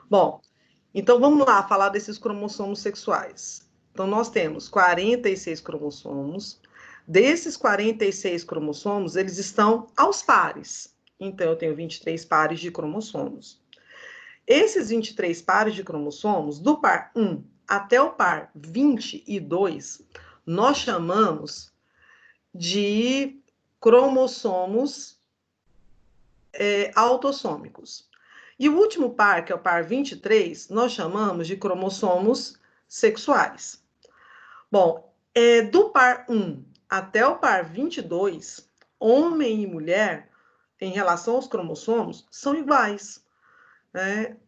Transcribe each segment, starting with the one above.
Bom, então vamos lá falar desses cromossomos sexuais. Então, nós temos 46 cromossomos. Desses 46 cromossomos, eles estão aos pares. Então, eu tenho 23 pares de cromossomos. Esses 23 pares de cromossomos, do par 1 até o par 22, nós chamamos de cromossomos autossômicos. E o último par, que é o par 23, nós chamamos de cromossomos sexuais. Bom, do par 1 até o par 22, homem e mulher, em relação aos cromossomos, são iguais.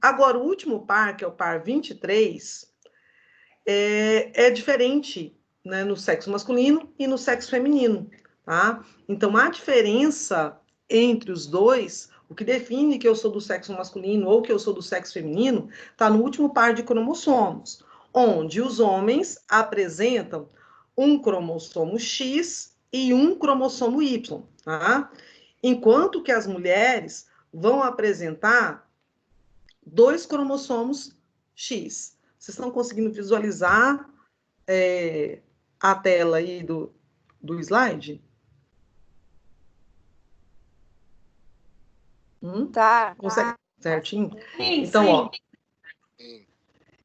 Agora, o último par, que é o par 23, é diferente, né, no sexo masculino e no sexo feminino. Tá? Então, a diferença entre os dois, o que define que eu sou do sexo masculino ou que eu sou do sexo feminino, está no último par de cromossomos, onde os homens apresentam um cromossomo X e um cromossomo Y, tá? Enquanto que as mulheres vão apresentar 2 cromossomos X. Vocês estão conseguindo visualizar a tela aí do slide? Tá. Consegue? Certinho? Sim, então, sim. Ó,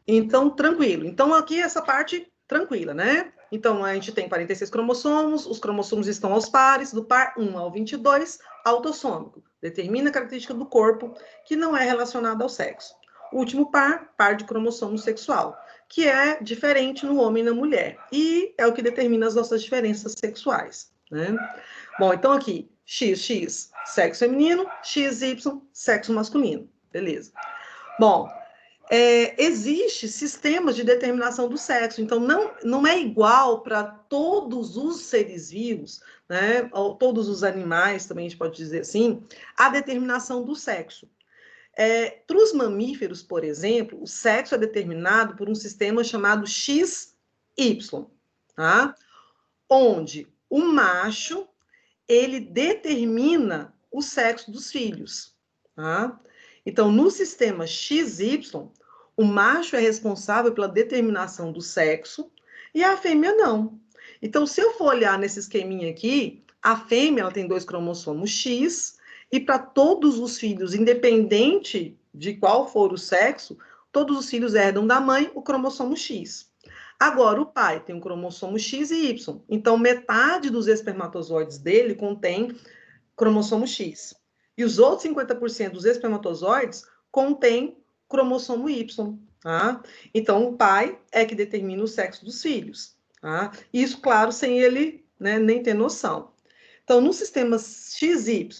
então, tranquilo. Então, aqui essa parte tranquila, né? Então, a gente tem 46 cromossomos, os cromossomos estão aos pares, do par 1 ao 22, autossômico. Determina a característica do corpo que não é relacionada ao sexo. O último par de cromossomo sexual, que é diferente no homem e na mulher. E é o que determina as nossas diferenças sexuais, né? Bom, então aqui, XX, sexo feminino, XY, sexo masculino. Beleza. Bom, existe sistemas de determinação do sexo, então não é igual para todos os seres vivos, né, ou todos os animais, também a gente pode dizer assim, a determinação do sexo. Para os mamíferos, por exemplo, o sexo é determinado por um sistema chamado XY, tá? Onde o macho ele determina o sexo dos filhos, tá? Então, no sistema XY, o macho é responsável pela determinação do sexo e a fêmea não. Então, se eu for olhar nesse esqueminha aqui, a fêmea ela tem 2 cromossomos X e para todos os filhos, independente de qual for o sexo, todos os filhos herdam da mãe o cromossomo X. Agora, o pai tem um cromossomo X e Y. Então, metade dos espermatozoides dele contém cromossomo X. E os outros 50% dos espermatozoides contêm cromossomo Y. Tá? Então, o pai é que determina o sexo dos filhos. Tá? Isso, claro, sem ele, né, nem ter noção. Então, no sistema XY,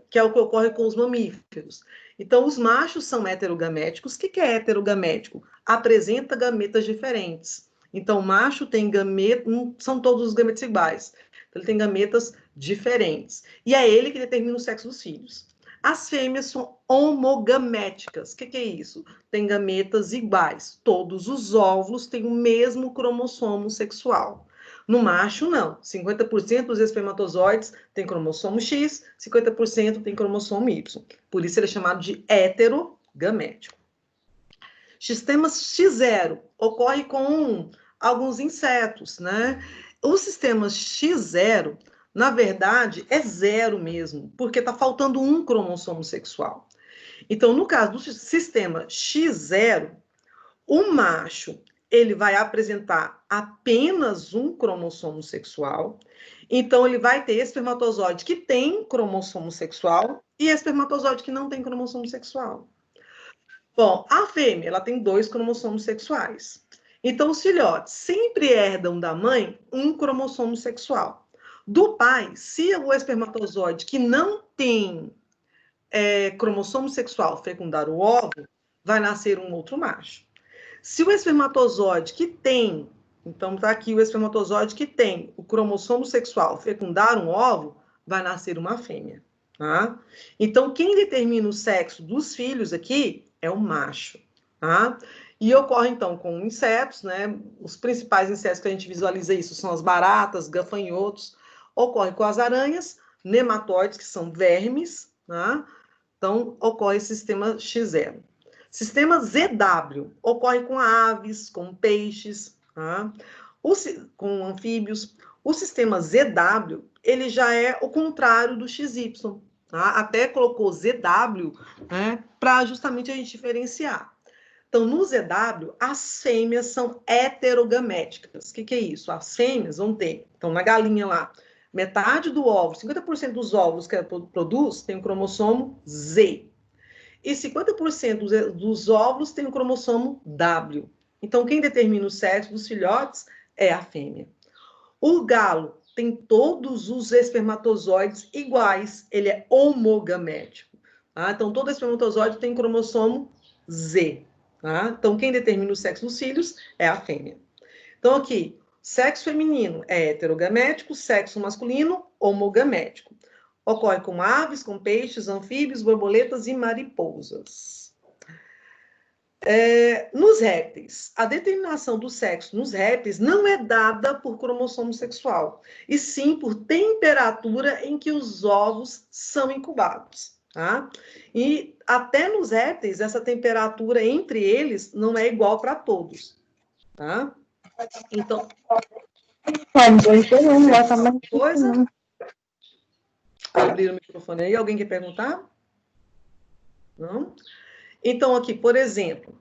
que é o que ocorre com os mamíferos, então os machos são heterogaméticos. O que é heterogamético? Apresenta gametas diferentes. Então, o macho tem gametas, não são todos os gametas iguais. Então, ele tem gametas diferentes. E é ele que determina o sexo dos filhos. As fêmeas são homogaméticas. O que é isso? Tem gametas iguais. Todos os óvulos têm o mesmo cromossomo sexual. No macho, não. 50% dos espermatozoides tem cromossomo X, 50% tem cromossomo Y. Por isso ele é chamado de heterogamético. Sistema X0 ocorre com alguns insetos, né? O sistema X0, na verdade, é zero mesmo, porque está faltando um cromossomo sexual. Então, no caso do sistema X0, o macho ele vai apresentar apenas um cromossomo sexual, então ele vai ter espermatozoide que tem cromossomo sexual e espermatozoide que não tem cromossomo sexual. Bom, a fêmea ela tem 2 cromossomos sexuais. Então, os filhotes sempre herdam da mãe um cromossomo sexual. Do pai, se o espermatozoide que não tem cromossomo sexual fecundar o óvulo, vai nascer um outro macho. Se o espermatozoide que tem, então está aqui o espermatozoide que tem o cromossomo sexual fecundar um óvulo, vai nascer uma fêmea. Tá? Então, quem determina o sexo dos filhos aqui é o macho. Tá? E ocorre, então, com insetos, né? Os principais insetos que a gente visualiza isso são as baratas, gafanhotos. Ocorre com as aranhas, nematóides, que são vermes. Tá? Então, ocorre esse sistema X0. Sistema ZW ocorre com aves, com peixes, tá? Com anfíbios. O sistema ZW, ele já é o contrário do XY. Tá? Até colocou ZW, né, para justamente a gente diferenciar. Então, no ZW, as fêmeas são heterogaméticas. O que é isso? As fêmeas vão ter, então, na galinha lá, metade do óvulo, 50% dos óvulos que ela produz tem o cromossomo Z. E 50% dos óvulos tem o cromossomo W. Então, quem determina o sexo dos filhotes é a fêmea. O galo tem todos os espermatozoides iguais, ele é homogamético. Tá? Então, todo espermatozoide tem cromossomo Z. Tá? Então, quem determina o sexo dos filhos é a fêmea. Então, aqui, sexo feminino é heterogamético, sexo masculino, homogamético. Ocorre com aves, com peixes, anfíbios, borboletas e mariposas. Nos répteis, a determinação do sexo nos répteis não é dada por cromossomo sexual, e sim por temperatura em que os ovos são incubados. Tá? E até nos répteis, essa temperatura entre eles não é igual para todos. Tá? Então, coisa. Abrir o microfone aí. Alguém quer perguntar? Não? Então, aqui, por exemplo,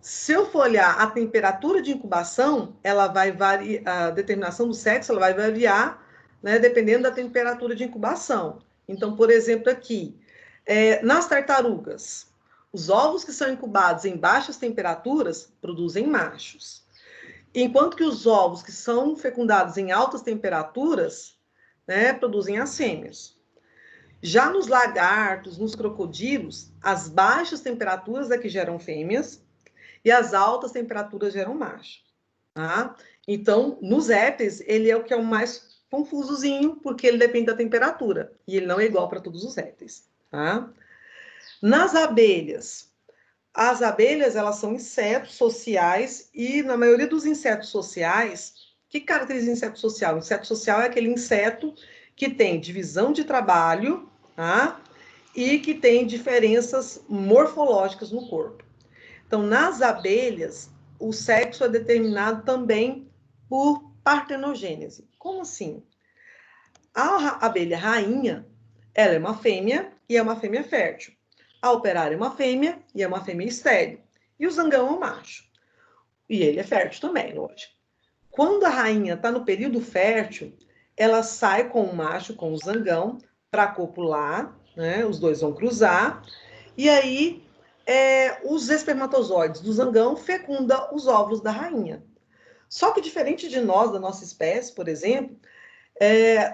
se eu for olhar a temperatura de incubação, ela vai variar, a determinação do sexo, ela vai variar, né, dependendo da temperatura de incubação. Então, por exemplo, aqui, nas tartarugas, os ovos que são incubados em baixas temperaturas produzem machos. Enquanto que os ovos que são fecundados em altas temperaturas, né, produzem as fêmeas. Já nos lagartos, nos crocodilos, as baixas temperaturas é que geram fêmeas e as altas temperaturas geram macho. Tá? Então, nos répteis, ele é o que é o mais confusozinho, porque ele depende da temperatura e ele não é igual para todos os répteis. Tá? Nas abelhas, as abelhas, elas são insetos sociais e, na maioria dos insetos sociais, o que caracteriza inseto social? O inseto social é aquele inseto que tem divisão de trabalho, tá? E que tem diferenças morfológicas no corpo. Então, nas abelhas, o sexo é determinado também por partenogênese. Como assim? A abelha rainha, ela é uma fêmea e é uma fêmea fértil. A operária é uma fêmea e é uma fêmea estéril. E o zangão é um macho. E ele é fértil também, lógico. Quando a rainha está no período fértil, ela sai com o macho, com o zangão, para copular, né? Os dois vão cruzar. E aí, os espermatozoides do zangão fecundam os óvulos da rainha. Só que diferente de nós, da nossa espécie, por exemplo,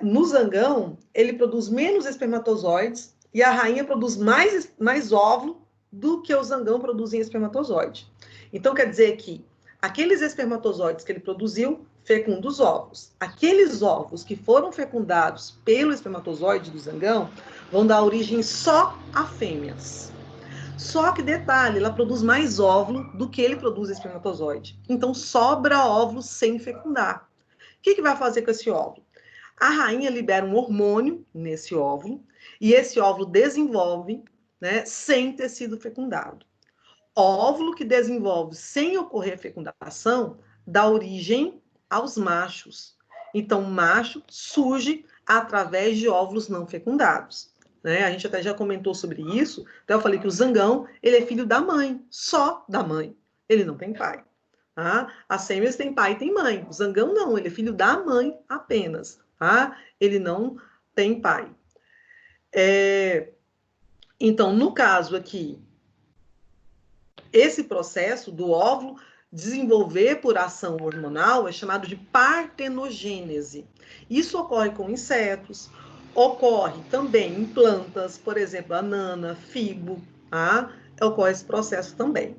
no zangão, ele produz menos espermatozoides e a rainha produz mais óvulo do que o zangão produz em espermatozoide. Então, quer dizer que aqueles espermatozoides que ele produziu fecundam os ovos. Aqueles ovos que foram fecundados pelo espermatozoide do zangão vão dar origem só a fêmeas. Só que, detalhe, ela produz mais óvulo do que ele produz espermatozoide. Então, sobra óvulo sem fecundar. O que vai fazer com esse óvulo? A rainha libera um hormônio nesse óvulo e esse óvulo desenvolve, né, sem ter sido fecundado. Óvulo que desenvolve sem ocorrer fecundação dá origem aos machos. Então, macho surge através de óvulos não fecundados. Né? A gente até já comentou sobre isso. Então, eu falei que o zangão, ele é filho da mãe, só da mãe. Ele não tem pai. Tá? As fêmeas têm pai e têm mãe. O zangão não, ele é filho da mãe apenas. Tá? Ele não tem pai. Então, no caso aqui, esse processo do óvulo desenvolver por ação hormonal é chamado de partenogênese. Isso ocorre com insetos, ocorre também em plantas, por exemplo, banana, figo, tá? Ocorre esse processo também.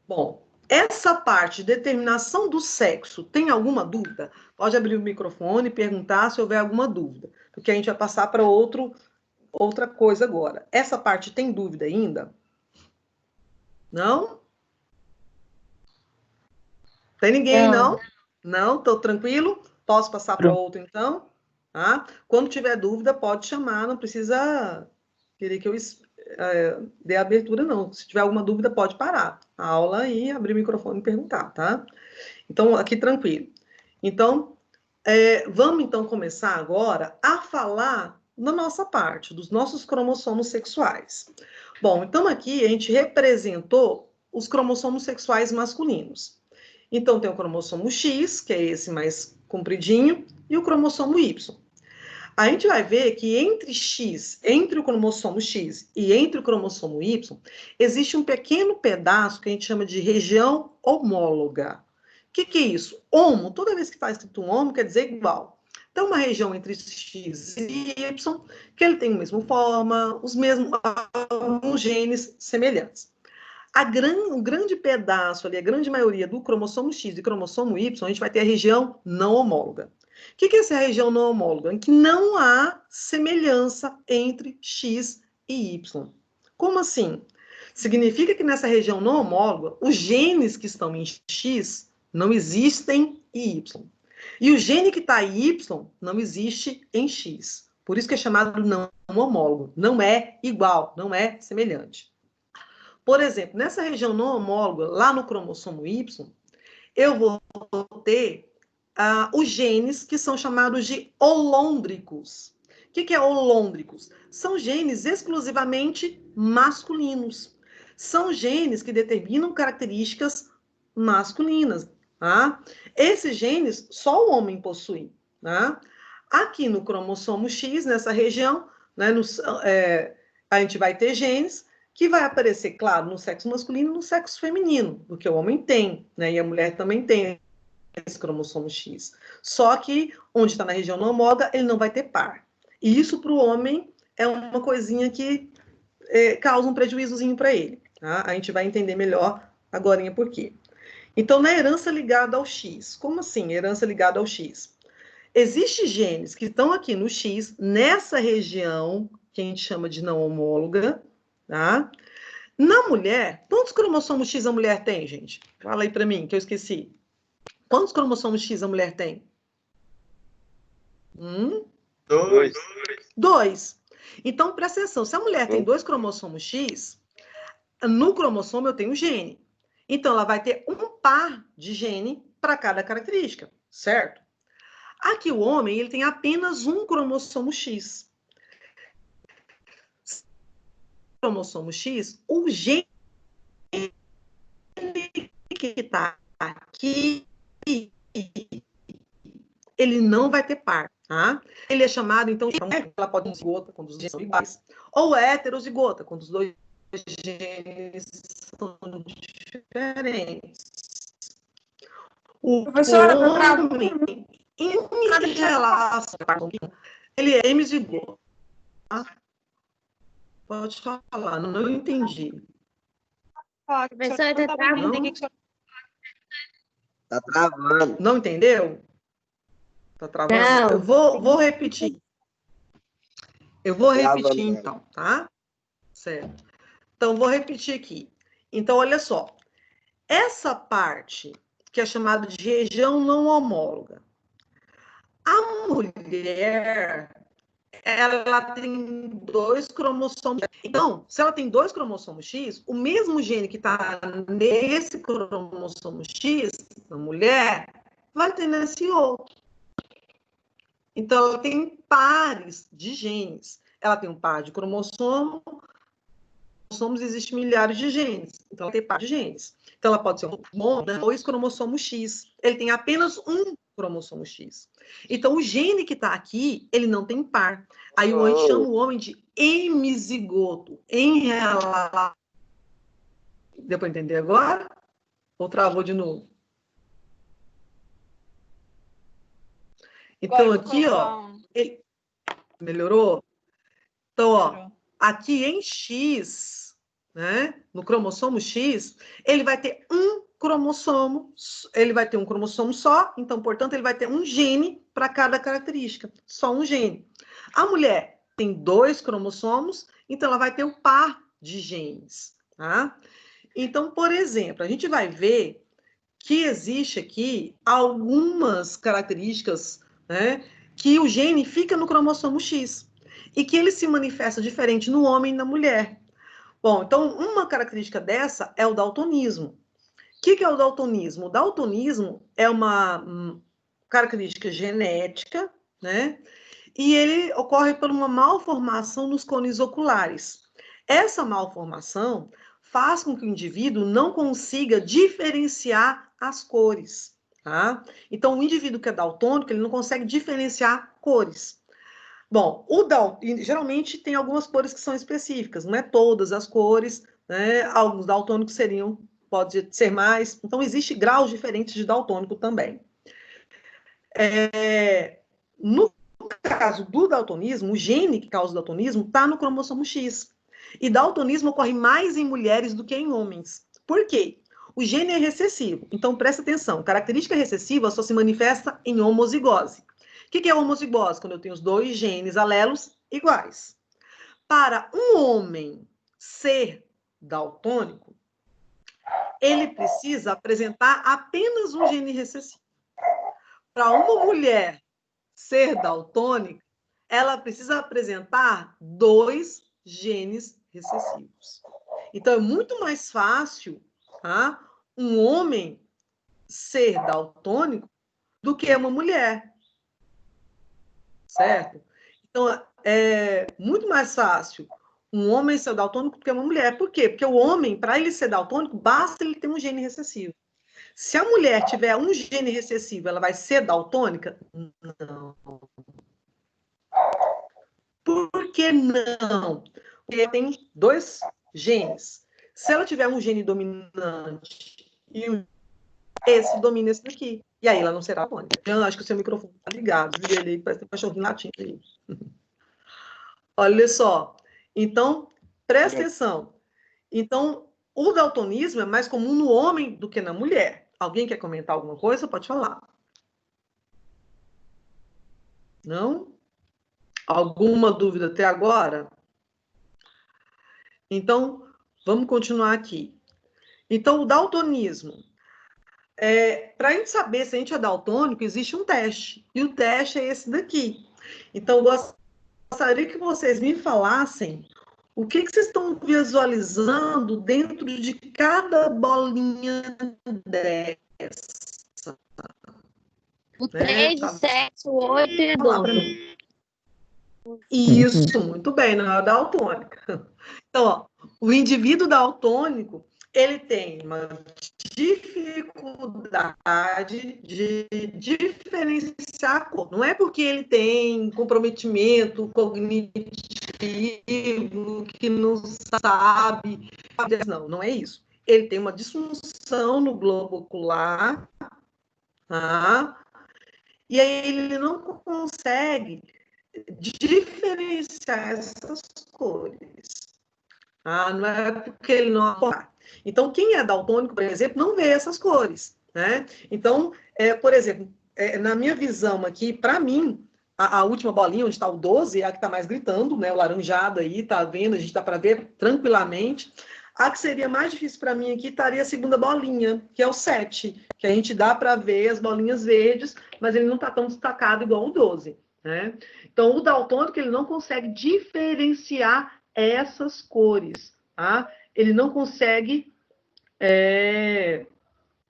Bom, essa parte de determinação do sexo, tem alguma dúvida? Pode abrir o microfone e perguntar se houver alguma dúvida, porque a gente vai passar para outra coisa agora. Essa parte tem dúvida ainda? Não? Tem ninguém, não? Não? Tô tranquilo? Posso passar para outro, então? tá? Quando tiver dúvida, pode chamar, não precisa querer que eu dê abertura, não. Se tiver alguma dúvida, pode parar a aula e abrir o microfone e perguntar, tá? Então, aqui tranquilo. Então, vamos então começar agora a falar da nossa parte, dos nossos cromossomos sexuais. Bom, então aqui a gente representou os cromossomos sexuais masculinos. Então, tem o cromossomo X, que é esse mais compridinho, e o cromossomo Y. A gente vai ver que entre o cromossomo X e entre o cromossomo Y, existe um pequeno pedaço que a gente chama de região homóloga. O que é isso? Homo, toda vez que está escrito homo, quer dizer igual. Então, uma região entre X e Y, que ele tem a mesma forma, alguns genes semelhantes. O grande pedaço ali, a grande maioria do cromossomo X e cromossomo Y, a gente vai ter a região não homóloga. O que é essa região não homóloga? Em que não há semelhança entre X e Y. Como assim? Significa que nessa região não homóloga, os genes que estão em X não existem em Y. E o gene que está em Y não existe em X. Por isso que é chamado não homólogo. Não é igual, não é semelhante. Por exemplo, nessa região não homóloga, lá no cromossomo Y, eu vou ter os genes que são chamados de holôndricos. O que é holôndricos? São genes exclusivamente masculinos. São genes que determinam características masculinas. Tá? Esses genes só o homem possui. Tá? Aqui no cromossomo X, nessa região, né, a gente vai ter genes que vai aparecer, claro, no sexo masculino e no sexo feminino, porque o homem tem, né, e a mulher também tem esse cromossomo X. Só que, onde está na região não homóloga, ele não vai ter par. E isso, para o homem, é uma coisinha que causa um prejuízozinho para ele. Tá? A gente vai entender melhor agora por quê. Então, na herança ligada ao X, como assim, herança ligada ao X? Existem genes que estão aqui no X, nessa região, que a gente chama de não homóloga, tá? Na mulher, quantos cromossomos X a mulher tem, gente? Fala aí para mim, que eu esqueci. Quantos cromossomos X a mulher tem? 2. 2. Então, presta atenção. Se a mulher tem 2 cromossomos X, no cromossomo eu tenho gene. Então, ela vai ter um par de gene para cada característica, certo? Aqui, o homem, ele tem apenas um cromossomo X. Cromossomo X, o gene que está aqui, ele não vai ter par, tá? Ele é chamado, então, ela pode ser zigota, quando os genes são iguais, ou heterozigota, quando os dois genes são diferentes. O homem, em relação, ele é hemizigota. Tá? Pode falar, não entendi. Professor, tá travando. Tá travando. Não entendeu? Tá travando? Não. Eu vou repetir. Eu vou repetir, então, tá? Certo. Então, vou repetir aqui. Então, olha só. Essa parte, que é chamada de região não homóloga, a mulher, ela tem 2 cromossomos. Então, se ela tem 2 cromossomos X, o mesmo gene que está nesse cromossomo X, na mulher, vai ter nesse outro. Então, ela tem pares de genes. Ela tem um par de cromossomos, existem milhares de genes. Então, ela tem par de genes. Então, ela pode ser um 2 cromossomos X. Ele tem apenas um cromossomo X. Então, o gene que está aqui, ele não tem par. Aí, a gente chama o homem de hemizigoto. Em relação... Deu para entender agora? Ou travou de novo? Então, aqui, ó... Ele... Melhorou? Então, ó, aqui em X, né, no cromossomo X, ele vai ter um cromossomo só, então, portanto, ele vai ter um gene para cada característica, só um gene. A mulher tem 2 cromossomos, então ela vai ter um par de genes, tá? Então, por exemplo, a gente vai ver que existe aqui algumas características, né, que o gene fica no cromossomo X e que ele se manifesta diferente no homem e na mulher. Bom, então, uma característica dessa é o daltonismo. O que é o daltonismo? O daltonismo é uma característica genética, né? E ele ocorre por uma malformação nos cones oculares. Essa malformação faz com que o indivíduo não consiga diferenciar as cores, tá? Então, o indivíduo que é daltônico, ele não consegue diferenciar cores. Bom, geralmente tem algumas cores que são específicas, não é todas as cores, né? Alguns daltônicos pode ser mais, então existe graus diferentes de daltônico também. No caso do daltonismo, o gene que causa o daltonismo está no cromossomo X. E daltonismo ocorre mais em mulheres do que em homens. Por quê? O gene é recessivo, então presta atenção, característica recessiva só se manifesta em homozigose. O que é homozigose? Quando eu tenho os dois genes alelos iguais. Para um homem ser daltônico, ele precisa apresentar apenas um gene recessivo. Para uma mulher ser daltônica, ela precisa apresentar 2 genes recessivos. Então, é muito mais fácil, tá, um homem ser daltônico do que uma mulher. Certo? Então, é muito mais fácil um homem ser daltônico do que uma mulher. Por quê? Porque o homem, para ele ser daltônico, basta ele ter um gene recessivo. Se a mulher tiver um gene recessivo, ela vai ser daltônica? Não. Por que não? Porque tem 2 genes. Se ela tiver um gene dominante e esse domina esse daqui, e aí ela não será daltônica. Eu acho que o seu microfone está ligado. Liga ele aí, parece um cachorrinho latindo aí. Olha só. Então, presta atenção. Então, o daltonismo é mais comum no homem do que na mulher. Alguém quer comentar alguma coisa? Pode falar. Não? Alguma dúvida até agora? Então, vamos continuar aqui. Então, o daltonismo. Para a gente saber se a gente é daltônico, existe um teste. E o teste é esse daqui. Então, gostaria que vocês me falassem o que vocês estão visualizando dentro de cada bolinha dessa. O 3, o 7, o 8 e o 12. Isso, muito bem, não é daltônica. Então, ó, o indivíduo daltônico, ele tem uma dificuldade de diferenciar a cor. Não é porque ele tem comprometimento cognitivo, que não sabe. Não é isso. Ele tem uma disfunção no globo ocular, tá? E aí ele não consegue diferenciar essas cores. Não é porque ele não acorda. Então, quem é daltônico, por exemplo, não vê essas cores, né? Então, por exemplo, na minha visão aqui, para mim, a última bolinha, onde está o 12, é a que está mais gritando, né? O laranjado aí, tá vendo? A gente dá para ver tranquilamente. A que seria mais difícil para mim aqui estaria a segunda bolinha, que é o 7, que a gente dá para ver as bolinhas verdes, mas ele não está tão destacado igual o 12, né? Então, o daltônico, ele não consegue diferenciar essas cores, tá? Ele não consegue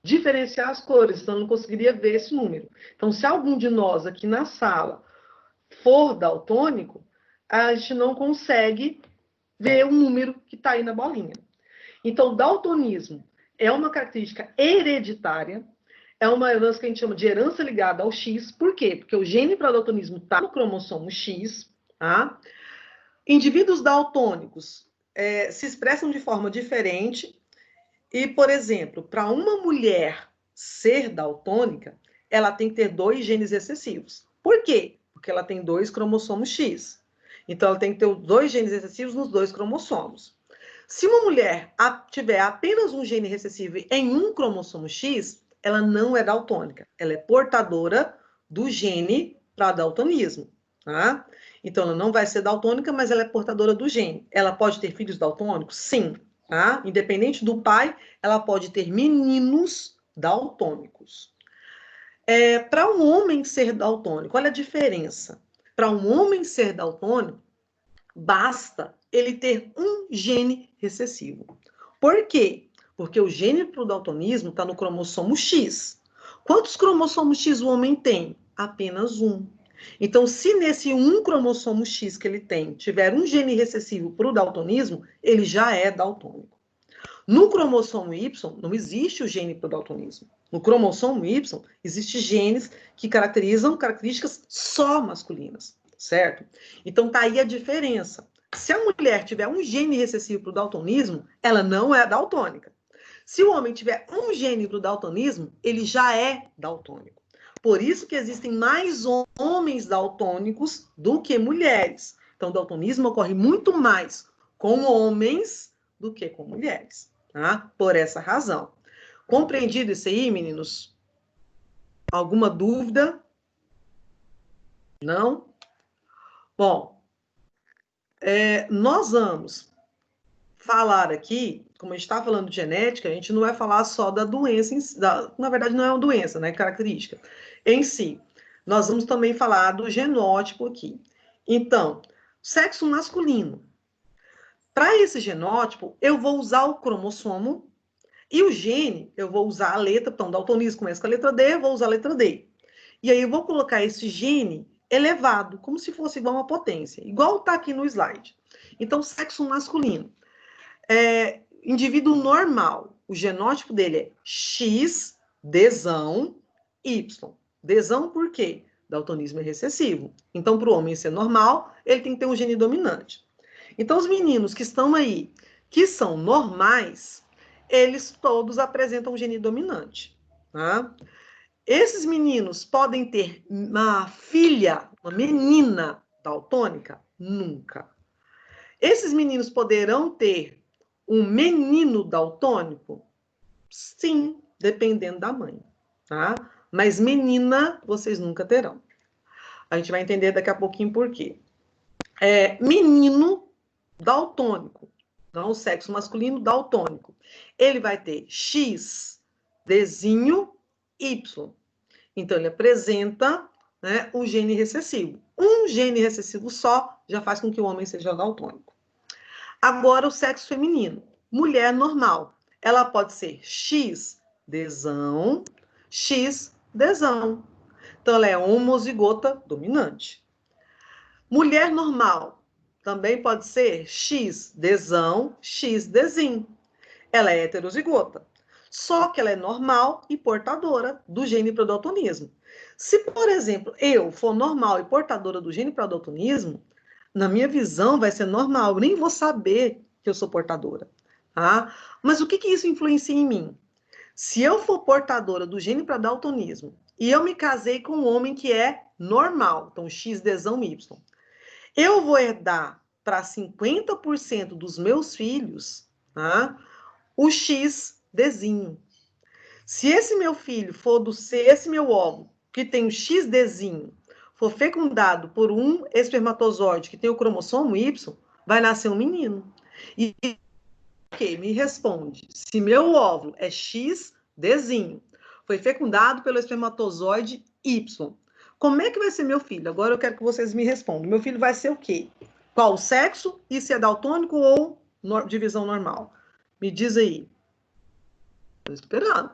diferenciar as cores, então não conseguiria ver esse número. Então, se algum de nós aqui na sala for daltônico, a gente não consegue ver o número que está aí na bolinha. Então, o daltonismo é uma característica hereditária, é uma herança que a gente chama de herança ligada ao X. Por quê? Porque o gene para daltonismo está no cromossomo X, tá? Indivíduos daltônicos se expressam de forma diferente e, por exemplo, para uma mulher ser daltônica, ela tem que ter 2 genes recessivos. Por quê? Porque ela tem 2 cromossomos X. Então, ela tem que ter os 2 genes recessivos nos 2 cromossomos. Se uma mulher tiver apenas um gene recessivo em um cromossomo X, ela não é daltônica. Ela é portadora do gene para daltonismo, tá? Então, ela não vai ser daltônica, mas ela é portadora do gene. Ela pode ter filhos daltônicos? Sim. Tá? Independente do pai, ela pode ter meninos daltônicos. Para um homem ser daltônico, olha a diferença. Para um homem ser daltônico, basta ele ter um gene recessivo. Por quê? Porque o gene para o daltonismo está no cromossomo X. Quantos cromossomos X o homem tem? Apenas um. Então, se nesse um cromossomo X que ele tem tiver um gene recessivo para o daltonismo, ele já é daltônico. No cromossomo Y, não existe o gene para o daltonismo. No cromossomo Y, existem genes que caracterizam características só masculinas, certo? Então, tá aí a diferença. Se a mulher tiver um gene recessivo para o daltonismo, ela não é daltônica. Se o homem tiver um gene para o daltonismo, ele já é daltônico. Por isso que existem mais homens daltônicos do que mulheres. Então, o daltonismo ocorre muito mais com homens do que com mulheres, tá? Por essa razão. Compreendido isso aí, meninos? Alguma dúvida? Não? Bom, nós vamos falar aqui, como a gente está falando de genética, a gente não vai falar só da doença, na verdade não é uma doença, né, característica em si. Nós vamos também falar do genótipo aqui. Então, sexo masculino. Para esse genótipo, eu vou usar o cromossomo e o gene, eu vou usar a letra, então, daltonismo começa com a letra D, eu vou usar a letra D. E aí eu vou colocar esse gene elevado, como se fosse igual a uma potência, igual está aqui no slide. Então, sexo masculino. Indivíduo normal, o genótipo dele é X, Dzão, Y. Dzão por quê? Daltonismo é recessivo. Então, para o homem ser normal, ele tem que ter um gene dominante. Então, os meninos que estão aí, que são normais, eles todos apresentam um gene dominante, tá? Esses meninos podem ter uma filha, uma menina daltônica? Nunca. Esses meninos poderão ter um menino daltônico? Sim, dependendo da mãe, tá? Mas menina, vocês nunca terão. A gente vai entender daqui a pouquinho por quê. Menino daltônico, então o sexo masculino daltônico, ele vai ter X, Dzinho, Y. Então, ele apresenta, né, o gene recessivo. Um gene recessivo só já faz com que o homem seja daltônico. Agora, o sexo feminino. Mulher normal. Ela pode ser X, Dzão, X, Dzão. Então, ela é homozigota dominante. Mulher normal. Também pode ser X, Dzão, X, Dzinho. Ela é heterozigota. Só que ela é normal e portadora do gene para o daltonismo. Se, por exemplo, eu for normal e portadora do gene para o daltonismo, na minha visão vai ser normal, eu nem vou saber que eu sou portadora, tá? Mas o que isso influencia em mim? Se eu for portadora do gene para daltonismo e eu me casei com um homem que é normal, então X, Dzão, Y, eu vou herdar para 50% dos meus filhos, tá? O X, Dzinho. Se esse meu filho for esse meu óvulo, que tem o XDzinho, for fecundado por um espermatozoide que tem o cromossomo Y, vai nascer um menino. E me responde, se meu óvulo é XDzinho, foi fecundado pelo espermatozoide Y, como é que vai ser meu filho? Agora eu quero que vocês me respondam. Meu filho vai ser o quê? Qual o sexo? E se é daltônico ou divisão normal? Me diz aí. Estou esperando.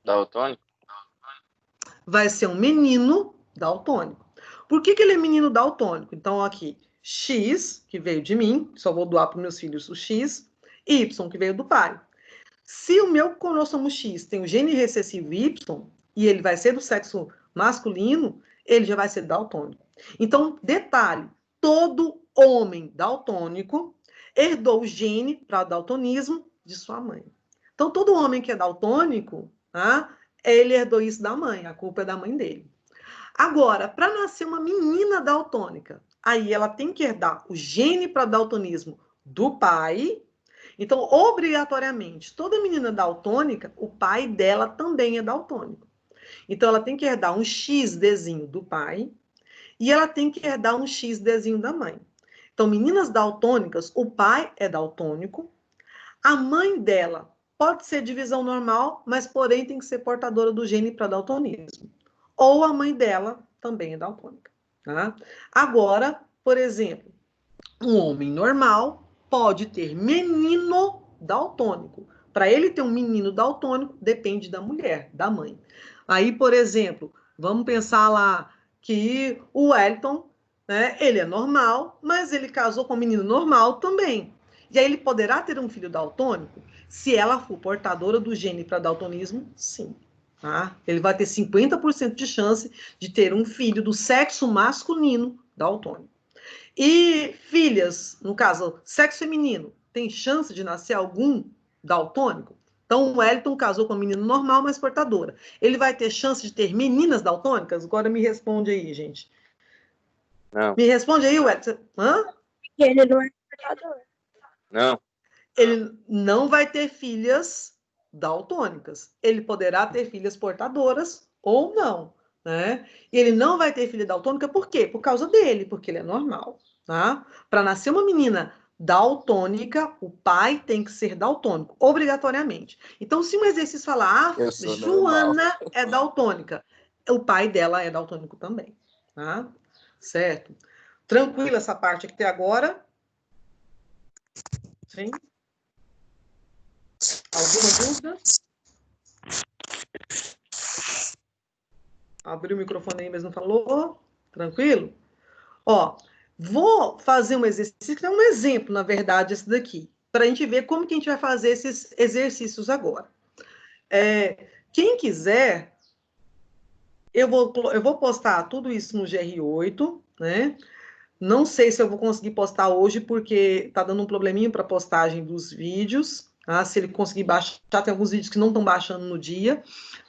Daltônico? Vai ser um menino daltônico. Por que ele é menino daltônico? Então, aqui, X, que veio de mim, só vou doar para os meus filhos o X, Y, que veio do pai. Se o meu cromossomo X tem o gene recessivo Y, e ele vai ser do sexo masculino, ele já vai ser daltônico. Então, detalhe, todo homem daltônico herdou o gene para daltonismo de sua mãe. Então, todo homem que é daltônico, tá? Ele herdou isso da mãe, a culpa é da mãe dele. Agora, para nascer uma menina daltônica, aí ela tem que herdar o gene para daltonismo do pai. Então, obrigatoriamente, toda menina daltônica, o pai dela também é daltônico. Então, ela tem que herdar um XDzinho do pai e ela tem que herdar um XDzinho da mãe. Então, meninas daltônicas, o pai é daltônico, a mãe dela pode ser divisão normal, mas porém tem que ser portadora do gene para daltonismo. ou a mãe dela também é daltônica. Tá? Agora, por exemplo, um homem normal pode ter menino daltônico. Para ele ter um menino daltônico, depende da mulher, da mãe. Aí, por exemplo, vamos pensar lá que o Wellington, né, ele é normal, mas ele casou com um menino normal também. E aí ele poderá ter um filho daltônico? Se ela for portadora do gene para daltonismo, sim. Tá? Ele vai ter 50% de chance de ter um filho do sexo masculino daltônico. E filhas, no caso, sexo feminino, tem chance de nascer algum daltônico? Então, o Wellington casou com uma menina normal, mas portadora. Ele vai ter chance de ter meninas daltônicas? Agora me responde aí, gente. Não. Me responde aí, Wellington. Hã? Ele não é portador. Não. Ele não vai ter filhas daltônicas. Ele poderá ter filhas portadoras ou não, né? E ele não vai ter filha daltônica por quê? Por causa dele, porque ele é normal, tá? Para nascer uma menina daltônica, o pai tem que ser daltônico, obrigatoriamente. Então, se um exercício falar, Joana é daltônica, o pai dela é daltônico também, tá? Certo? Tranquila essa parte aqui até agora? Sim? Alguma dúvida? Abriu o microfone aí, mas não falou? Tranquilo? Ó, vou fazer um exercício, que é um exemplo, na verdade, esse daqui, para a gente ver como que a gente vai fazer esses exercícios agora. Quem quiser, eu vou postar tudo isso no GR8, né? Não sei se eu vou conseguir postar hoje, porque tá dando um probleminha para postagem dos vídeos, tá? Se ele conseguir baixar, tem alguns vídeos que não estão baixando no dia,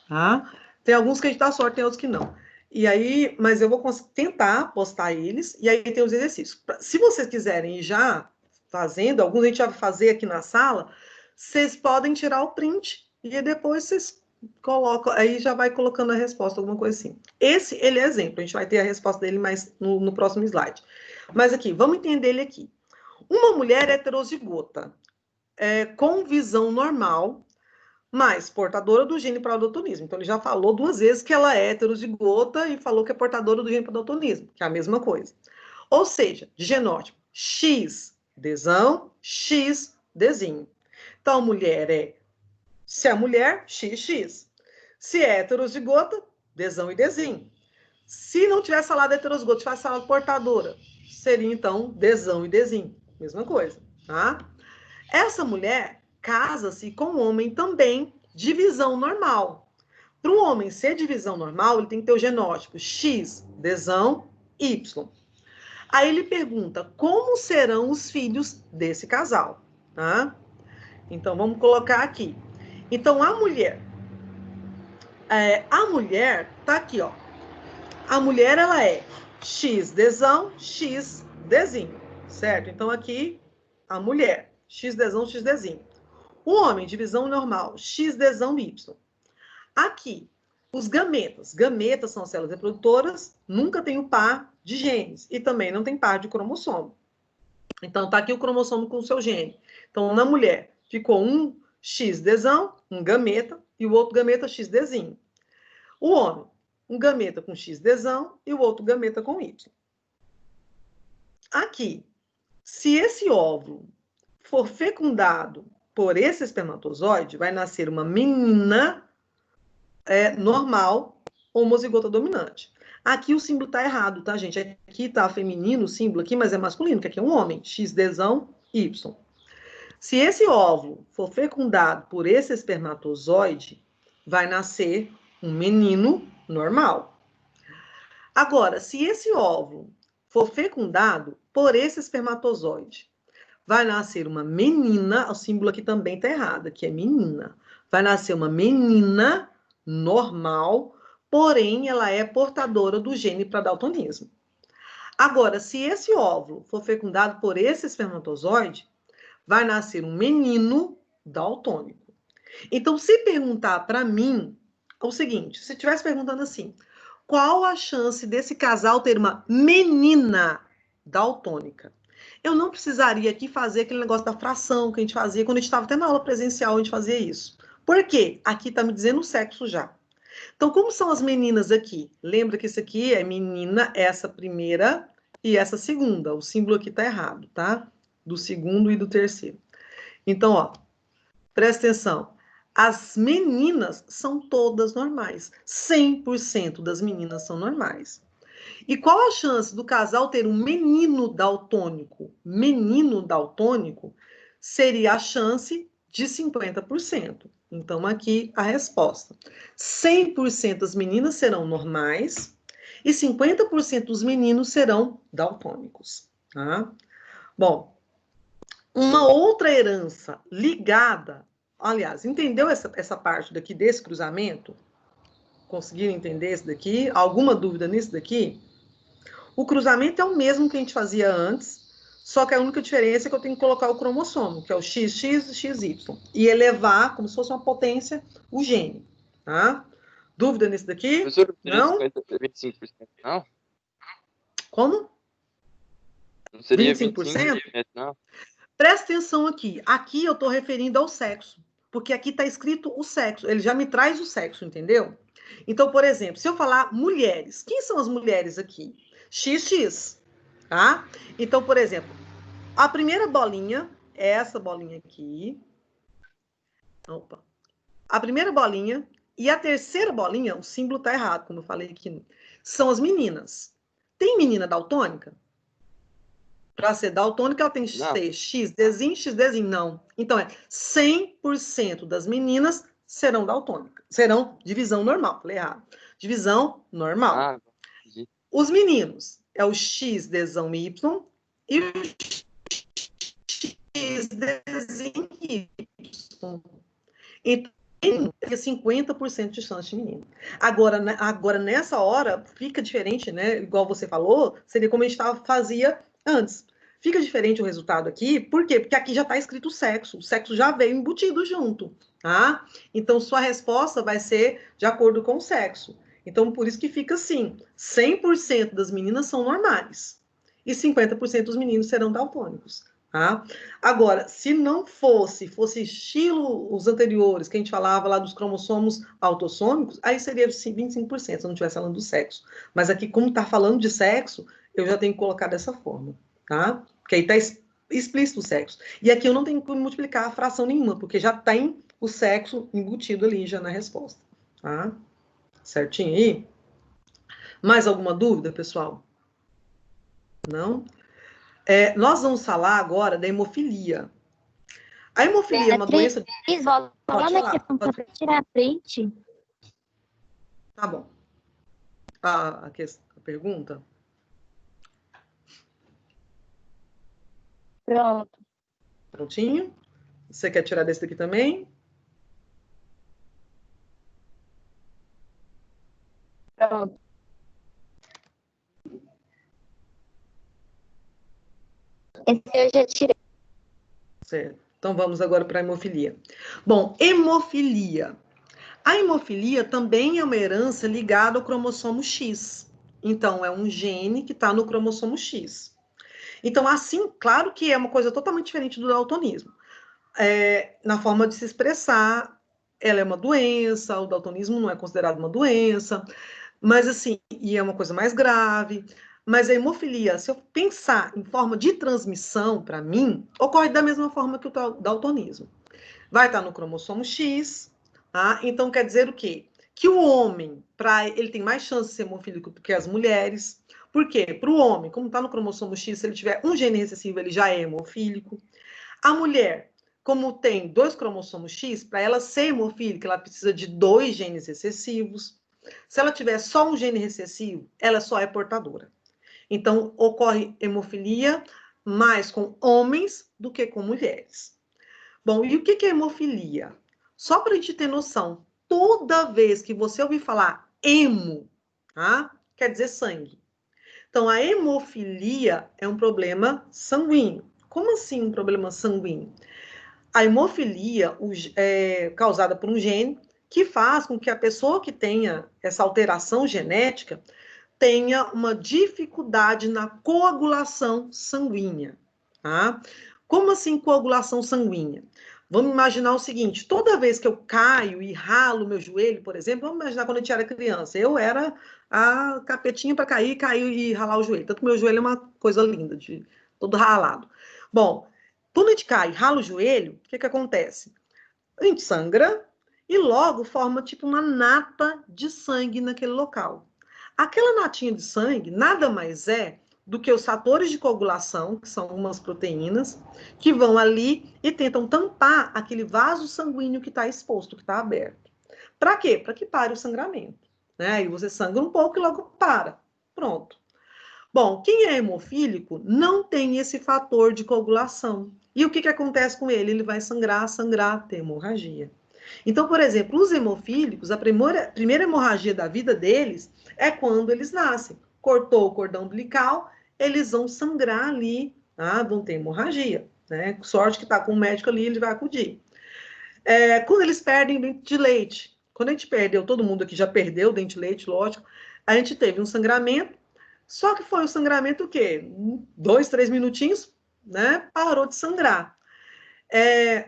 tá? Tem alguns que a gente dá sorte, tem outros que não. E aí, mas eu vou tentar postar eles, e aí tem os exercícios. Se vocês quiserem ir já fazendo, alguns a gente vai fazer aqui na sala, vocês podem tirar o print, e depois vocês colocam, aí já vai colocando a resposta, alguma coisa assim. Esse, ele é exemplo, a gente vai ter a resposta dele mais no próximo slide. Mas aqui, vamos entender ele aqui. Uma mulher heterozigota, com visão normal, mas portadora do gene para o daltonismo. Então, ele já falou 2 vezes que ela é heterozigota e falou que é portadora do gene para o daltonismo, que é a mesma coisa. Ou seja, de genótipo X, Dzão, X, Dzinho. Então, a mulher se é mulher, XX. Se é heterozigota, Dzão e Dzinho. Se não tivesse falado heterozigota, tivesse falado portadora, seria, então, Dzão e Dzinho. Mesma coisa, tá? Essa mulher casa-se com um homem também de visão normal. Para um homem ser de visão normal, ele tem que ter o genótipo X, Dzão, Y. Aí ele pergunta como serão os filhos desse casal, tá? Então, vamos colocar aqui. Então, a mulher tá aqui, ó. A mulher, ela é X, Dzão, X, Dzinho, certo? Então, aqui, a mulher, X, Dzão, X, Dzinho. O homem, divisão normal, X, Dzão, Y. Aqui, os gametas. Gametas são células reprodutoras, nunca tem o par de genes. E também não tem par de cromossomo. Então, tá aqui o cromossomo com o seu gene. Então, na mulher, ficou um X, Dzão, um gameta, e o outro gameta X, Dzinho. O homem, um gameta com X, Dzão, e o outro gameta com Y. Aqui, se esse óvulo for fecundado por esse espermatozoide, vai nascer uma menina normal, homozigota dominante. Aqui o símbolo está errado, tá, gente? Aqui está feminino o símbolo aqui, mas é masculino, que aqui é um homem, X, Dzão, Y. Se esse óvulo for fecundado por esse espermatozoide, vai nascer um menino normal. Agora, se esse óvulo for fecundado por esse espermatozoide, vai nascer uma menina, o símbolo aqui também está errado, que é menina. Vai nascer uma menina normal, porém ela é portadora do gene para daltonismo. Agora, se esse óvulo for fecundado por esse espermatozoide, vai nascer um menino daltônico. Então, se perguntar para mim, é o seguinte, se estivesse perguntando assim, qual a chance desse casal ter uma menina daltônica? Eu não precisaria aqui fazer aquele negócio da fração que a gente fazia quando a gente estava até na aula presencial, a gente fazia isso. Por quê? Aqui está me dizendo o sexo já. Então, como são as meninas aqui? Lembra que isso aqui é menina, essa primeira e essa segunda. O símbolo aqui está errado, tá? Do segundo e do terceiro. Então, ó, presta atenção. As meninas são todas normais. 100% das meninas são normais. E qual a chance do casal ter um menino daltônico? Menino daltônico seria a chance de 50%. Então, aqui a resposta. 100% das meninas serão normais e 50% dos meninos serão daltônicos. Tá? Bom, uma outra herança ligada, aliás, entendeu essa parte daqui desse cruzamento? Conseguiram entender esse daqui? Alguma dúvida nisso daqui? O cruzamento é o mesmo que a gente fazia antes, só que a única diferença é que eu tenho que colocar o cromossomo, que é o XX e XY, e elevar, como se fosse uma potência, o gene. Tá? Dúvida nisso daqui? Professor, Não? 25%, não? Como? Não seria 25%? 25%, não? Presta atenção aqui. Aqui eu estou referindo ao sexo, porque aqui está escrito o sexo. Ele já me traz o sexo, entendeu? Então, por exemplo, se eu falar mulheres, quem são as mulheres aqui? XX, tá? Então, por exemplo, a primeira bolinha é essa bolinha aqui. Opa. A primeira bolinha e a terceira bolinha, o símbolo está errado, como eu falei aqui, são as meninas. Tem menina daltônica? Para ser daltônica, ela tem que ser XDzinho, XDzinho, não. Então, 100% das meninas serão daltônicas. Serão divisão normal, falei errado. Divisão normal. Os meninos é o XDzão Y e o XDzinho Y. Então, tem 50% de chance de menino. Agora, nessa hora, fica diferente, né? Igual você falou, seria como a gente fazia antes. Fica diferente o resultado aqui, por quê? Porque aqui já está escrito o sexo já veio embutido junto, tá? Então, sua resposta vai ser de acordo com o sexo. Então, por isso que fica assim, 100% das meninas são normais e 50% dos meninos serão daltônicos. Tá? Agora, se não fosse estilo os anteriores, que a gente falava lá dos cromossomos autossômicos, aí seria 25%, se eu não estivesse falando do sexo. Mas aqui, como está falando de sexo, eu já tenho que colocar dessa forma, tá? Porque aí está explícito o sexo. E aqui eu não tenho que multiplicar a fração nenhuma, porque já tem o sexo embutido ali já na resposta, tá? Certinho aí? Mais alguma dúvida, pessoal? Não? Nós vamos falar agora da hemofilia. A hemofilia é uma doença... Volta lá na questão para tirar a print. Tá bom. A pergunta? Pronto. Prontinho? Você quer tirar desse daqui também? Pronto. Esse eu já tirei. Certo. Então, vamos agora para a hemofilia. Bom, hemofilia. A hemofilia também é uma herança ligada ao cromossomo X. Então, é um gene que está no cromossomo X. Então, assim, claro que é uma coisa totalmente diferente do daltonismo. Na forma de se expressar, ela é uma doença, o daltonismo não é considerado uma doença, mas assim, e é uma coisa mais grave. Mas a hemofilia, se eu pensar em forma de transmissão, para mim, ocorre da mesma forma que o daltonismo. Vai estar no cromossomo X, tá? Então quer dizer o quê? Que o homem, ele tem mais chance de ser hemofílico do que as mulheres. Por quê? Para o homem, como está no cromossomo X, se ele tiver um gene recessivo, ele já é hemofílico. A mulher, como tem 2 cromossomos X, para ela ser hemofílica, ela precisa de 2 genes recessivos. Se ela tiver só um gene recessivo, ela só é portadora. Então, ocorre hemofilia mais com homens do que com mulheres. Bom, e o que é hemofilia? Só para a gente ter noção, toda vez que você ouvir falar hemo, tá? Quer dizer sangue. Então, a hemofilia é um problema sanguíneo. Como assim um problema sanguíneo? A hemofilia é causada por um gene que faz com que a pessoa que tenha essa alteração genética tenha uma dificuldade na coagulação sanguínea. Tá? Como assim coagulação sanguínea? Vamos imaginar o seguinte, toda vez que eu caio e ralo meu joelho, por exemplo, vamos imaginar quando a gente era criança, eu era a capetinha para cair e ralar o joelho. Tanto que meu joelho é uma coisa linda, todo ralado. Bom, quando a gente cai e rala o joelho, o que acontece? A gente sangra e logo forma tipo uma nata de sangue naquele local. Aquela natinha de sangue nada mais é do que os fatores de coagulação, que são umas proteínas, que vão ali e tentam tampar aquele vaso sanguíneo que está exposto, que está aberto. Para quê? Para que pare o sangramento. Né? Aí você sangra um pouco e logo para. Pronto. Bom, quem é hemofílico não tem esse fator de coagulação. E o que acontece com ele? Ele vai sangrar, ter hemorragia. Então, por exemplo, os hemofílicos, a primeira hemorragia da vida deles é quando eles nascem. Cortou o cordão umbilical, eles vão sangrar ali, tá? Vão ter hemorragia. Né? Sorte que está com o médico ali, ele vai acudir. Quando eles perdem o dente de leite, quando a gente perdeu, todo mundo aqui já perdeu o dente de leite, lógico, a gente teve um sangramento, só que foi um sangramento o quê? 2, 3 minutinhos, né? Parou de sangrar.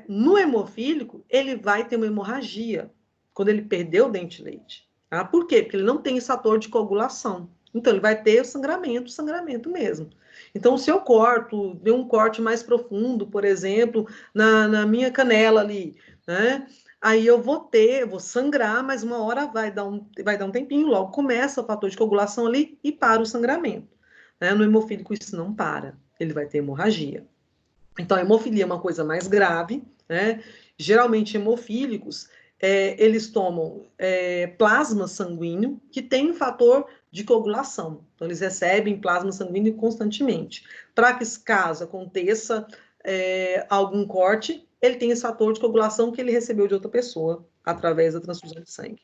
No hemofílico, ele vai ter uma hemorragia quando ele perdeu o dente de leite. Tá? Por quê? Porque ele não tem esse fator de coagulação. Então, ele vai ter o sangramento mesmo. Então, se eu corto, dei um corte mais profundo, por exemplo, na minha canela ali, né? Aí eu vou sangrar, mas uma hora vai dar um tempinho, logo começa o fator de coagulação ali e para o sangramento. Né? No hemofílico, isso não para. Ele vai ter hemorragia. Então, a hemofilia é uma coisa mais grave, né? Geralmente, hemofílicos, eles tomam plasma sanguíneo, que tem um fator de coagulação. Então, eles recebem plasma sanguíneo constantemente. Para que, caso aconteça algum corte, ele tem esse fator de coagulação que ele recebeu de outra pessoa, através da transfusão de sangue.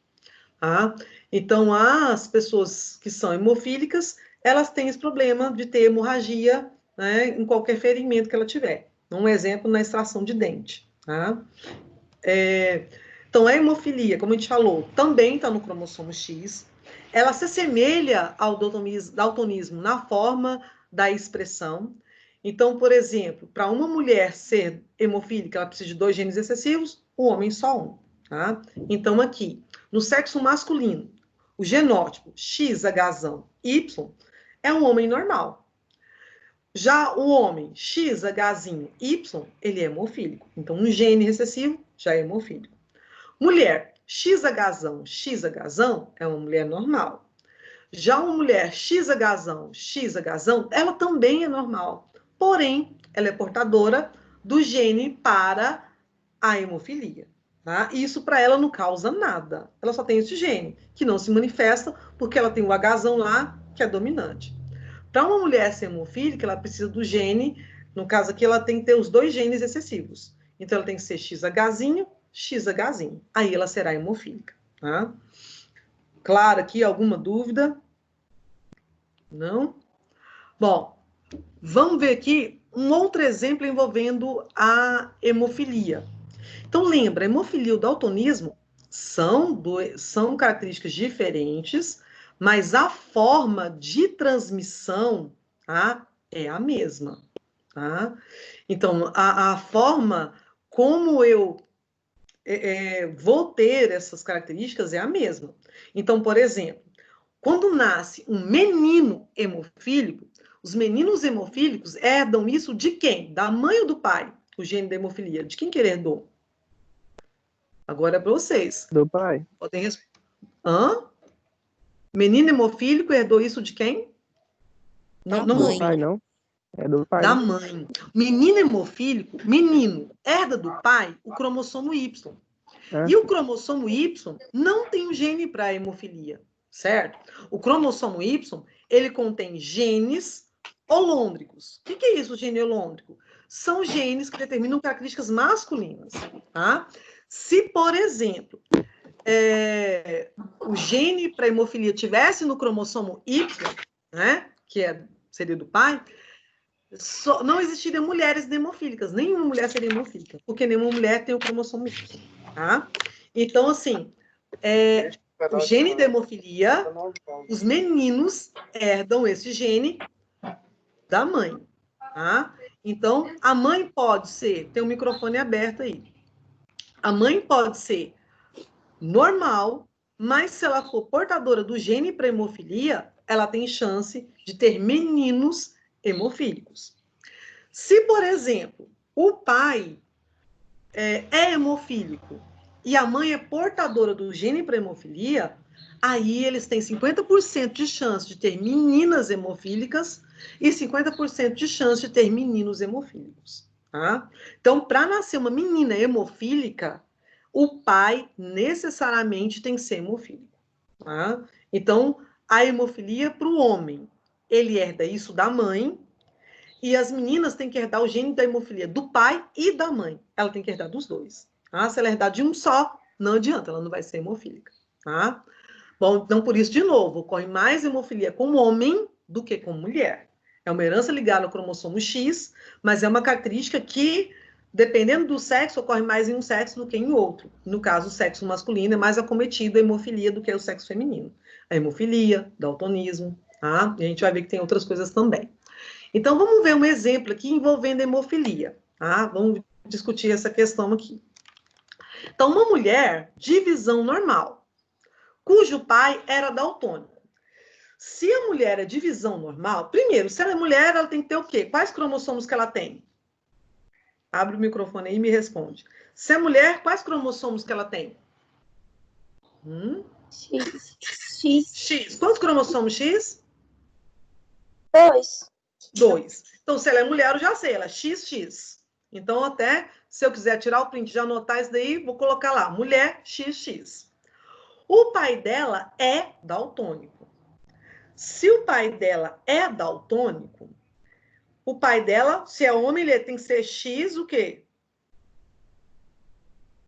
Tá? Então, as pessoas que são hemofílicas, elas têm esse problema de ter hemorragia, né, em qualquer ferimento que ela tiver. Um exemplo, na extração de dente. Tá? Então, a hemofilia, como a gente falou, também está no cromossomo X. Ela se assemelha ao daltonismo na forma da expressão. Então, por exemplo, para uma mulher ser hemofílica, ela precisa de 2 genes recessivos, o homem só um. Tá? Então, aqui, no sexo masculino, o genótipo XHY é um homem normal. Já o homem XHY, ele é hemofílico. Então, um gene recessivo já é hemofílico. Mulher XH é uma mulher normal. Já uma mulher XH, ela também é normal. Porém, ela é portadora do gene para a hemofilia. Tá? Isso para ela não causa nada. Ela só tem esse gene, que não se manifesta porque ela tem o Hzão lá, que é dominante. Para uma mulher ser hemofílica, ela precisa do gene, no caso aqui, ela tem que ter os 2 genes excessivos. Então, ela tem que ser XH. Aí ela será hemofílica. Tá? Claro, aqui alguma dúvida? Não? Bom, vamos ver aqui um outro exemplo envolvendo a hemofilia. Então, lembra, a hemofilia e o daltonismo são características diferentes, mas a forma de transmissão, tá, é a mesma. Tá? Então, a forma como eu vou ter essas características é a mesma. Então, por exemplo, quando nasce um menino hemofílico, os meninos hemofílicos herdam isso de quem? Da mãe ou do pai? O gene da hemofilia. De quem que ele herdou? Agora é para vocês. Do pai. Podem responder. Menino hemofílico herdou isso de quem? Da Do mãe. pai, não? É do pai. Da mãe. Menino hemofílico, herda do pai o cromossomo Y. E o cromossomo Y não tem o gene para hemofilia, certo? O cromossomo Y, ele contém genes holôndricos. O que é isso, gene holôndrico? São genes que determinam características masculinas, tá? Se, por exemplo, o gene para hemofilia tivesse no cromossomo Y, né, que seria do pai, não existiriam mulheres hemofílicas. Nenhuma mulher seria hemofílica, porque nenhuma mulher tem o cromossomo Y, tá? Então, assim, o gene da hemofilia, os meninos herdam esse gene da mãe, tá? Então, a mãe pode ser, tem um microfone aberto aí, A mãe pode ser normal, mas se ela for portadora do gene para hemofilia, ela tem chance de ter meninos hemofílicos. Se, por exemplo, o pai é hemofílico e a mãe é portadora do gene para hemofilia, aí eles têm 50% de chance de ter meninas hemofílicas e 50% de chance de ter meninos hemofílicos. Tá? Então, para nascer uma menina hemofílica, o pai necessariamente tem que ser hemofílico. Tá? Então, a hemofilia para o homem, ele herda isso da mãe, e as meninas têm que herdar o gene da hemofilia do pai e da mãe. Ela tem que herdar dos dois. Tá? Se ela herdar de um só, não adianta, ela não vai ser hemofílica. Tá? Bom, então, por isso, de novo, ocorre mais hemofilia com homem do que com mulher. É uma herança ligada ao cromossomo X, mas é uma característica que, dependendo do sexo, ocorre mais em um sexo do que em outro. No caso, o sexo masculino é mais acometido a hemofilia do que o sexo feminino. A hemofilia, daltonismo, tá? E a gente vai ver que tem outras coisas também. Então, vamos ver um exemplo aqui envolvendo hemofilia, tá? Vamos discutir essa questão aqui. Então, uma mulher de visão normal, cujo pai era daltônico. Se a mulher é de visão normal, primeiro, se ela é mulher, ela tem que ter o quê? Quais cromossomos que ela tem? Abre o microfone aí e me responde. Se é mulher, quais cromossomos que ela tem? X. Quantos cromossomos X? 2. Então, se ela é mulher, eu já sei, ela é XX. Então, até, se eu quiser tirar o print e já anotar isso daí, vou colocar lá, mulher XX. O pai dela é daltônico. Se o pai dela é daltônico, o pai dela, se é homem, ele tem que ser X o quê?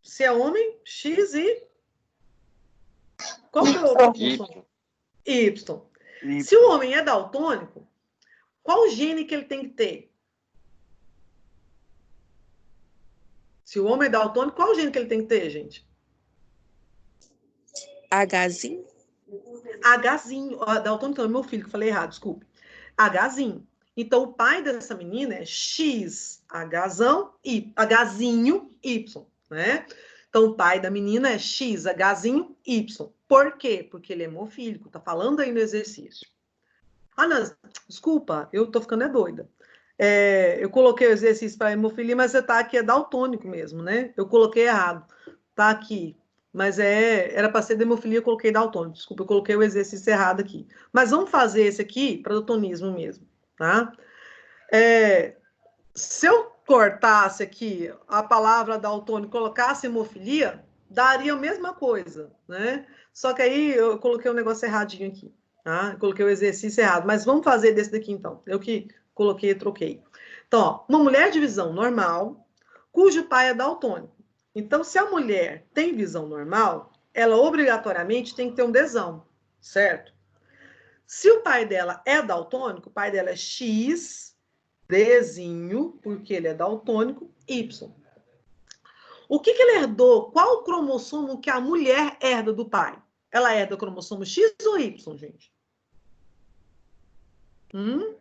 Se é homem, X e... Qual que é o outro cromossomo? Y. Se o homem é daltônico, qual gene que ele tem que ter? Se o homem é daltônico, qual gene que ele tem que ter, gente? Hzinho. Hzinho. Daltônico não, é meu filho, que eu falei errado, desculpe. Hzinho. Então, o pai dessa menina é X, Hzinho, Y, né? Então, o pai da menina é X, Hzinho, Y. Por quê? Porque ele é hemofílico, tá falando aí no exercício. Ah, não, desculpa, eu tô ficando doida. Eu coloquei o exercício para hemofilia, mas você tá aqui, é daltônico mesmo, né? Eu coloquei errado. Tá aqui. Mas era para ser de hemofilia, eu coloquei daltônico. Desculpa, eu coloquei o exercício errado aqui. Mas vamos fazer esse aqui para daltonismo mesmo, tá? Se eu cortasse aqui a palavra daltônico e colocasse hemofilia, daria a mesma coisa, né? Só que aí eu coloquei um negócio erradinho aqui, tá? Eu coloquei o exercício errado. Mas vamos fazer desse daqui, então. Eu que coloquei e troquei. Então, ó, uma mulher de visão normal, cujo pai é daltônico. Então, se a mulher tem visão normal, ela obrigatoriamente tem que ter um Dzão, certo? Se o pai dela é daltônico, o pai dela é X, Dzinho, porque ele é daltônico, Y. O que ele herdou? Qual o cromossomo que a mulher herda do pai? Ela herda o cromossomo X ou Y, gente? O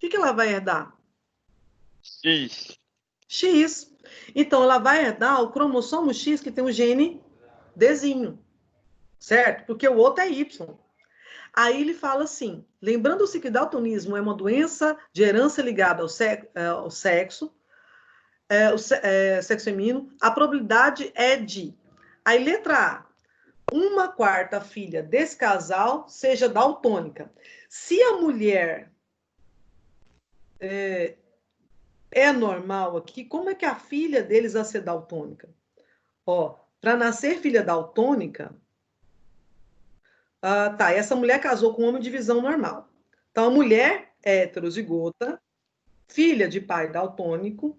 que ela vai herdar? X. Então, ela vai herdar o cromossomo X, que tem o gene Dzinho, certo? Porque o outro é Y. Aí ele fala assim, lembrando-se que daltonismo é uma doença de herança ligada ao sexo feminino, a probabilidade é de... Aí, letra A, 1/4 filha desse casal seja daltônica. Se a mulher é normal aqui, como é que a filha deles vai ser daltônica? Ó, para nascer filha daltônica, essa mulher casou com um homem de visão normal. Então, a mulher é heterozigota, filha de pai daltônico,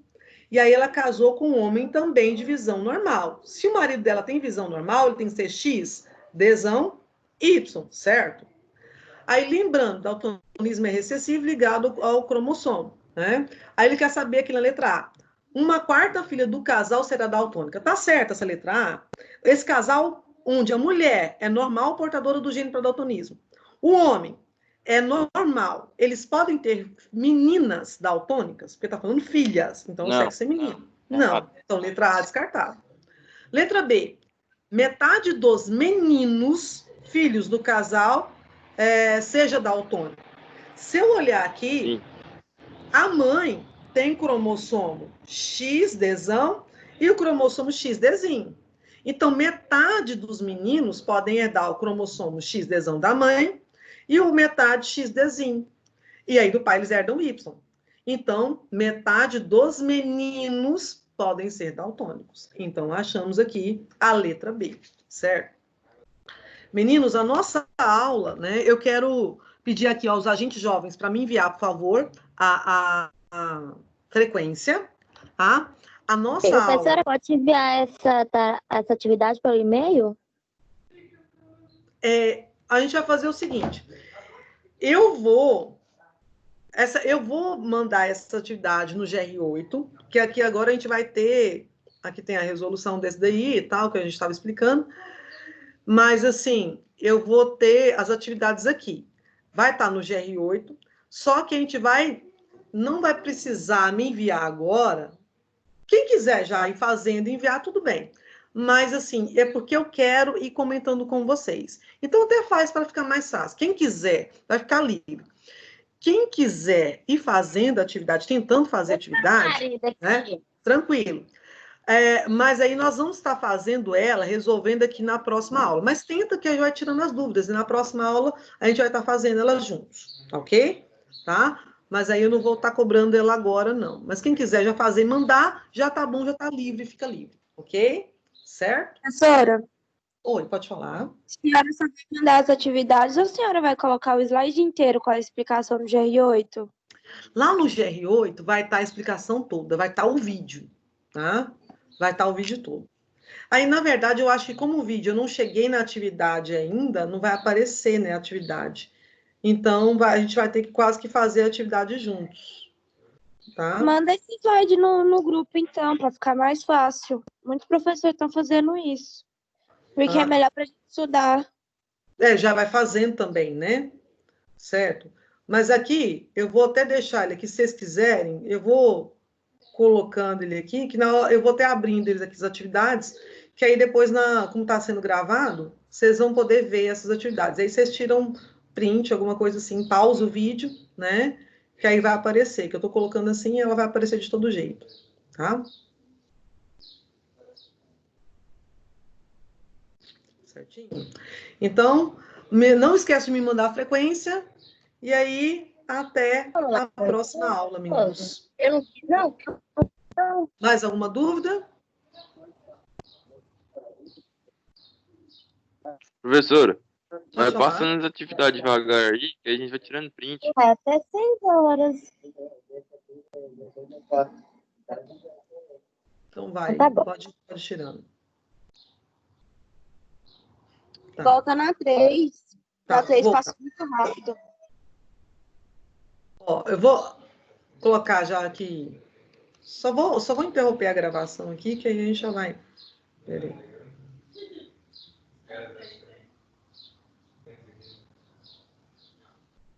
e aí ela casou com um homem também de visão normal. Se o marido dela tem visão normal, ele tem que ser X, Dzão, Y, certo? Aí, lembrando, daltonismo é recessivo ligado ao cromossomo, né? Aí ele quer saber aqui na letra A. 1/4 filha do casal será daltônica. Tá certo essa letra A? Esse casal, onde a mulher é normal portadora do gene para daltonismo. O homem é normal. Eles podem ter meninas daltônicas, porque tá falando filhas, então o sexo é menino. Não. Então, letra A, descartado. Letra B. Metade dos meninos, filhos do casal, seja daltônico. Se eu olhar aqui, a mãe tem cromossomo XDzão e o cromossomo XDzinho. Então, metade dos meninos podem herdar o cromossomo XDzão da mãe e o metade XDzinho. E aí, do pai, eles herdam Y. Então, metade dos meninos podem ser daltônicos. Então, achamos aqui a letra B, certo? Meninos, a nossa aula, né? Eu quero pedir aqui aos agentes jovens para me enviar, por favor, a frequência, tá? A nossa aula... Professora, pode enviar essa atividade pelo e-mail? A gente vai fazer o seguinte. Eu vou mandar essa atividade no GR8, que aqui agora a gente vai ter... Aqui tem a resolução desse daí e tal, que a gente estava explicando. Mas, assim, eu vou ter as atividades aqui. Vai estar no GR8, só que a gente não vai precisar me enviar agora. Quem quiser já ir fazendo e enviar, tudo bem. Mas, assim, é porque eu quero ir comentando com vocês. Então, até faz para ficar mais fácil. Quem quiser, vai ficar livre. Quem quiser ir fazendo atividade, tentando fazer atividade, né? Tranquilo. Mas aí nós vamos estar fazendo ela, resolvendo aqui na próxima aula. Mas tenta que a gente vai tirando as dúvidas. E na próxima aula, a gente vai estar fazendo ela juntos. Ok? Tá? Mas aí eu não vou estar cobrando ela agora, não. Mas quem quiser já fazer e mandar, já tá bom, já tá livre, fica livre. Ok? Certo? Professora, Oi, pode falar. a senhora só vai mandar as atividades ou a senhora vai colocar o slide inteiro com a explicação no GR8? Lá no GR8 vai estar a explicação toda, vai estar o vídeo, tá? Vai estar o vídeo todo. Aí, na verdade, eu acho que como o vídeo eu não cheguei na atividade ainda, não vai aparecer, né, a atividade. Então, a gente vai ter que quase que fazer a atividade juntos, tá? Manda esse slide no grupo, então, para ficar mais fácil. Muitos professores estão fazendo isso. Porque é melhor para a gente estudar. Já vai fazendo também, né? Certo? Mas aqui, eu vou até deixar ele aqui, se vocês quiserem, eu vou colocando ele aqui, que eu vou até abrindo eles aqui as atividades, que aí depois, como está sendo gravado, vocês vão poder ver essas atividades. Aí vocês tiram print, alguma coisa assim, pausa o vídeo, né? Que aí vai aparecer, que eu estou colocando assim e ela vai aparecer de todo jeito, tá? Certinho? Então, não esquece de me mandar a frequência, e aí, até a próxima aula, meninos. Eu não fiz, não. Mais alguma dúvida? Professora, Pode vai falar. passando as atividades devagar aí, que a gente vai tirando print. Até 6 horas. Então vai, Tá bom. pode tirando. Tá. Volta na 3. Tá, Na 3 vou passa muito rápido. Ó, eu vou colocar já aqui. Só vou interromper a gravação aqui, que aí a gente já vai. Peraí.